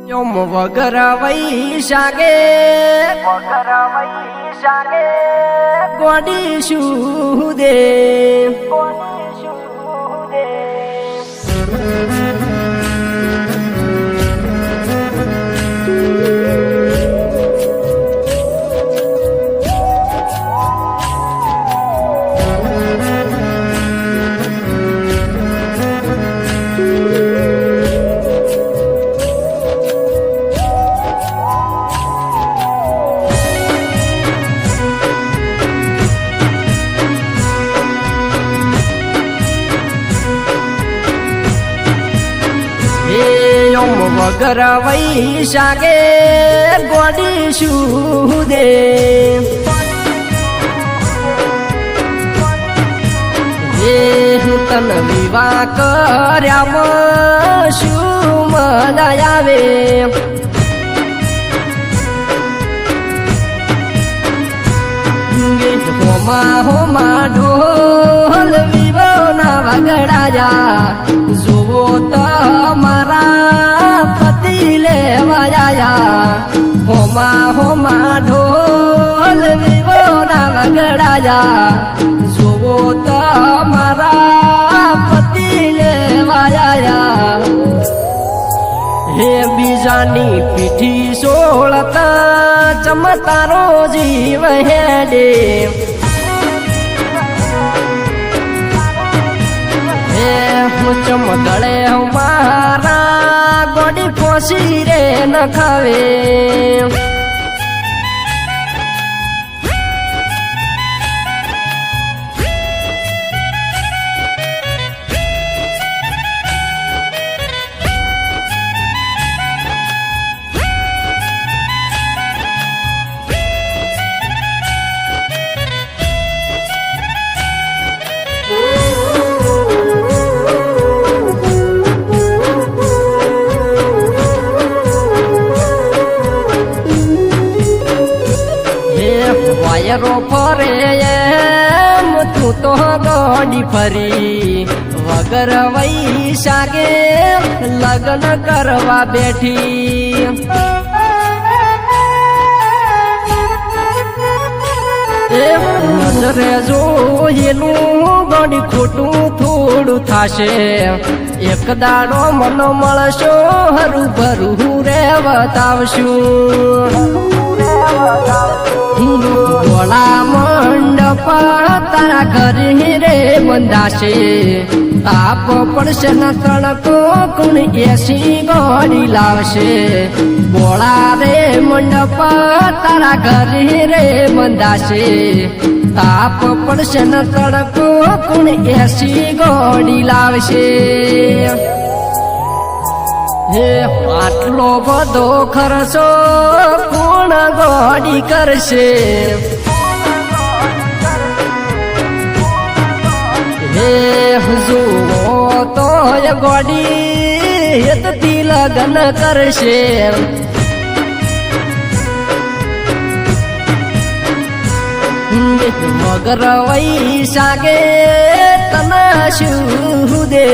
Yom vagara vaishage Godi shude વગર વૈશાગે ગોડી શુદે એ હું તન વિવાહ કર્યામાં શું મજા આવે હોમા હોમા ઢોલ વિવોના વગડાયા જુઓ તમારા પતિ લેવા આયા હોમા હોમા ઢોલ વિવોના વગડાયા જુઓ તમારા પતિ લેવા આયા હે બીજાની પીઠી સોળતા ચમતારો જીવ હેડે હે હું ચમગળે મારા ગોડી પોસી રે ન ખાવે વાયરો ફરે એમ તું તો ગોડી ફરી વગર વૈશાગે લગ્ન કરવા બેઠી નજરે જોયેલું ગોડી ખોટું થોડું થાશે એક દાડો મન મળશો હરું ભરું રે બતાવશું ગોળા મંડપ તારા ઘરે રે બંધાશે તાપ પડશે ન તણકો કુણ એસી ગોળી લાવશે ગોળા રે મંડપ તારા ઘરે રે બંધાશે તાપ પડશે ન તણકો કુણ એસી ગોળી લાવશે હે આટલો બધો ખર્ચો કોણ ગોડી કરશે હે જુઓ તો ગોડી હેતથી લગ્ન કરશે મગર વૈશાગે તને શું દે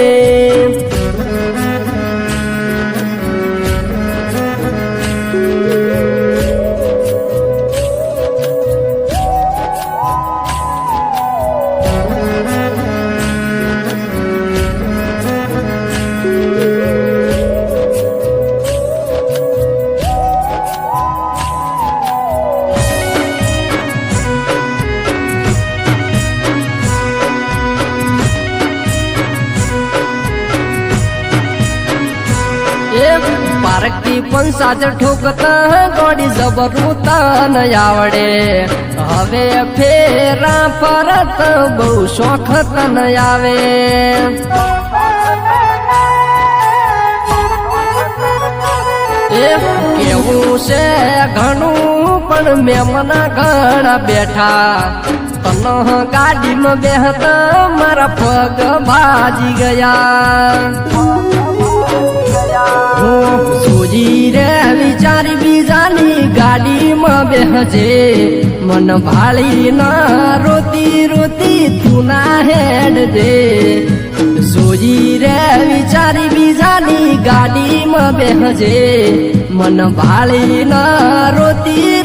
પારકી પંસાજ ઠોકતા ગોડી જબરું તન આવડે હવે ફેરા પરત બહુ શોખ તન આવે કેવું છે ઘણું પણ મેમના ઘણા બેઠા તન ગાડીમાં બેહતા મારા પગ ભાજી ગયા સોજી રે વિચારી બીજાની ગાડીમાં બેહજે મન ભાળી ના રોતી રોતી તું ના હેડ દે સોજી રે વિચારી બીજાની ગાડીમાં બેહજે મન ભાળી ન રોતી